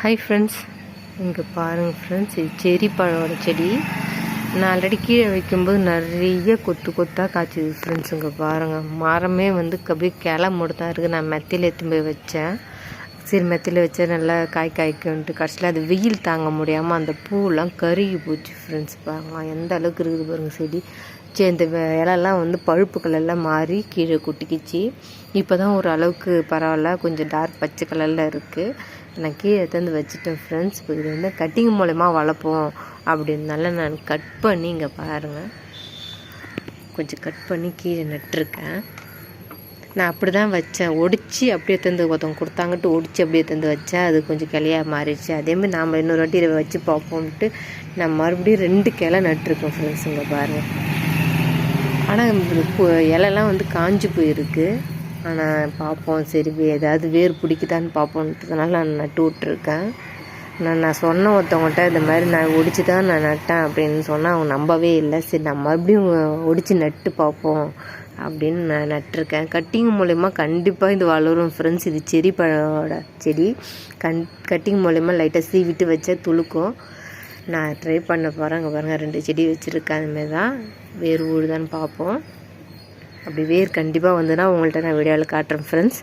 Hi friends, இங்கே பாருங்கள் friends, இது செரி பழோட செடி. நான் ஆல்ரெடி கீழே வைக்கும்போது நிறைய கொத்து கொத்தாக காய்ச்சிது ஃப்ரெண்ட்ஸ். இங்கே பாருங்கள், மரமே அப்படியே கிளை மூட தான் இருக்குது. நான் மெத்தையில் எடுத்து போய் வச்சேன். சரி, மெத்தையில் வச்சா நல்லா காய்க்குன்ட்டு கடைசியில் அது வெயில் தாங்க முடியாமல் அந்த பூவெலாம் கருகி போச்சு ஃப்ரெண்ட்ஸ். பாருங்கள் எந்த அளவுக்கு இருக்குது பாருங்கள் செடி. சரி, இந்த இலெல்லாம் பழுப்புகள் எல்லாம் மாறி கீழே கொட்டிக்கிச்சு. இப்போ தான் ஒரு அளவுக்கு பரவாயில்ல, கொஞ்சம் டார்க் பச்சை கலரில் இருக்குது. நான் கீழே எடுத்து வச்சுட்டேன் ஃப்ரெண்ட்ஸ். இப்போ இது கட்டிங் மூலயமா வளர்ப்போம் அப்படின்னால நான் கட் பண்ணி இங்கே பாருங்கள், கொஞ்சம் கட் பண்ணி கீழே நட்டுருக்கேன். நான் அப்படி தான் வச்சேன், ஒடிச்சு அப்படியே எடுத்து ஒருத்தவங்க கொடுத்தாங்கட்டு ஒடிச்சு அப்படியே எடுத்து வச்சேன். அது கொஞ்சம் கிளையாக மாறிடுச்சு. அதேமாதிரி நாம் இன்னொரு வாட்டி இதை வச்சு பார்ப்போம்ட்டு நான் மறுபடியும் 2 கிளை நட்டுருக்கேன் ஃப்ரெண்ட்ஸ். இங்கே பாருங்கள், ஆனால் இலைலாம் காஞ்சி போயிருக்கு. ஆனால் பார்ப்போம், சரி ஏதாவது வேர் பிடிக்குதான்னு பார்ப்போன்றதுனால நான் நட்டு விட்ருக்கேன். நான் சொன்ன ஒருத்தவங்கள்ட்ட இந்த மாதிரி நான் ஒடிச்சு தான் நான் நட்டேன் அப்படின்னு சொன்னால் அவங்க நம்பவே இல்லை. சரி, நான் மறுபடியும் ஒடிச்சு நட்டு பார்ப்போம் அப்படின்னு நான் நட்டிருக்கேன். கட்டிங் மூலயமா கண்டிப்பாக இது வளரும் ஃப்ரெண்ட்ஸ். இது செரி பழோட செடி. கட்டிங் மூலயமா லைட்டாக சீவிட்டு வச்சா துளுக்கும். நான் ட்ரை பண்ண போகிறேன். அங்கே பாருங்கள், 2 செடி வச்சுருக்கேன். அதுமாரி தான் வேர் ஊடுதான்னு பார்ப்போம். அப்படி வேர் கண்டிப்பாக வந்துன்னா உங்கள்கிட்ட நான் வீடியோவில் காட்டுறேன் ஃப்ரெண்ட்ஸ்.